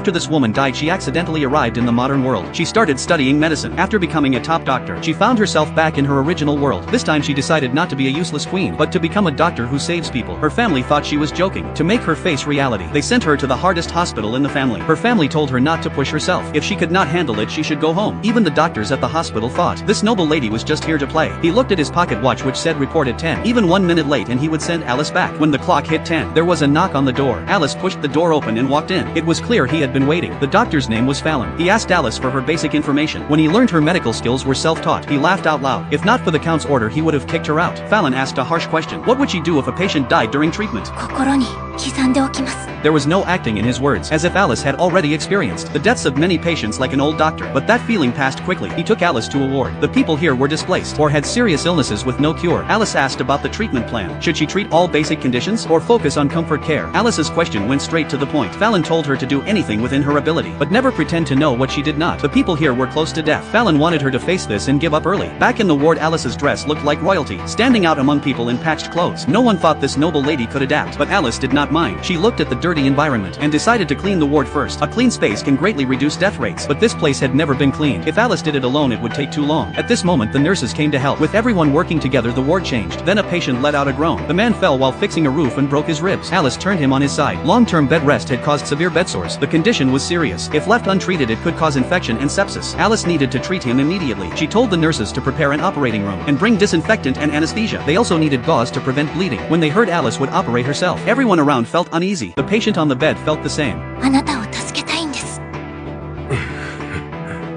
After this woman died, she accidentally arrived in the modern world. She started studying medicine. After becoming a top doctor, she found herself back in her original world. This time she decided not to be a useless queen, but to become a doctor who saves people. Her family thought she was joking. To make her face reality, they sent her to the hardest hospital in the family. Her family told her not to push herself. If she could not handle it, she should go home. Even the doctors at the hospital thought this noble lady was just here to play. He looked at his pocket watch which said report at 10. Even 1 minute late and he would send Alice back. When the clock hit 10, there was a knock on the door. Alice pushed the door open and walked in. It was clear he had been waiting. The doctor's name was Fallon. He asked Alice for her basic information. When he learned her medical skills were self-taught, he laughed out loud. If not for the count's order, he would have kicked her out. Fallon asked a harsh question. What would she do if a patient died during treatment? 心に刻んでおきます。 There was no acting in his words, as if Alice had already experienced the deaths of many patients like an old doctor. But that feeling passed quickly. He took Alice to a ward. The people here were displaced or had serious illnesses with no cure. Alice asked about the treatment plan. Should she treat all basic conditions or focus on comfort care? Alice's question went straight to the point. Fallon told her to do anything within her ability, but never pretend to know what she did not. The people here were close to death. Fallon wanted her to face this and give up early. Back in the ward, Alice's dress looked like royalty, standing out among people in patched clothes. No one thought this noble lady could adapt, but Alice did not mind. She looked at the dirty environment and decided to clean the ward first. A clean space can greatly reduce death rates, but this place had never been cleaned. If Alice did it alone, it would take too long. At this moment, the nurses came to help. With everyone working together, the ward changed. Then a patient let out a groan. The man fell while fixing a roof and broke his ribs. Alice turned him on his side. Long-term bed rest had caused severe bed sores. The condition was serious. If left untreated, it could cause infection and sepsis. Alice needed to treat him immediately. She told the nurses to prepare an operating room and bring disinfectant and anesthesia. They also needed gauze to prevent bleeding. When they heard Alice would operate herself, everyone around felt uneasy. The patient on the bed felt the same. あなたを助けたいんです。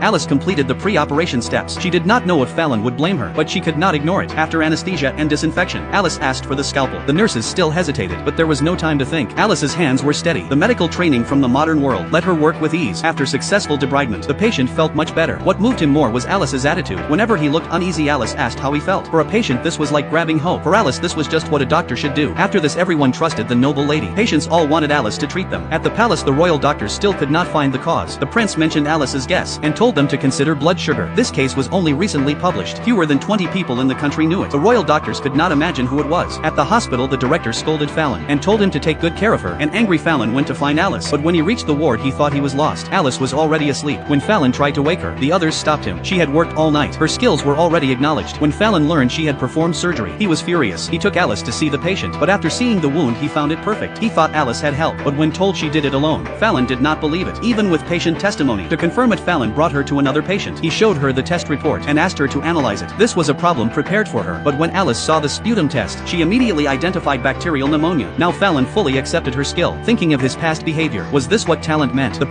Alice completed the pre-operation steps. She did not know if Fallon would blame her, but she could not ignore it. After anesthesia and disinfection, Alice asked for the scalpel. The nurses still hesitated, but there was no time to think. Alice's hands were steady. The medical training from the modern world let her work with ease. After successful debridement, the patient felt much better. What moved him more was Alice's attitude. Whenever he looked uneasy, Alice asked how he felt. For a patient, this was like grabbing hope. For Alice, this was just what a doctor should do. After this, everyone trusted the noble lady. Patients all wanted Alice to treat them. At the palace, the royal doctors still could not find the cause. The prince mentioned Alice's guess and told them to consider blood sugar. This case was only recently published. Fewer than 20 people in the country knew it. The royal doctors could not imagine who it was. At the hospital, the director scolded Fallon and told him to take good care of her. An angry Fallon went to find Alice, but when he reached the ward, he thought he was lost. Alice was already asleep. When Fallon tried to wake her, the others stopped him. She had worked all night. Her skills were already acknowledged. When Fallon learned she had performed surgery, he was furious. He took Alice to see the patient, but after seeing the wound, he found it perfect. He thought Alice had help, but when told she did it alone, Fallon did not believe it, even with patient testimony. To confirm it, Fallon brought her to another patient. He showed her the test report and asked her to analyze it. This was a problem prepared for her, but when Alice saw the sputum test, she immediately identified bacterial pneumonia. Now Fallon fully accepted her skill, thinking of his past behavior. Was this what talent meant? The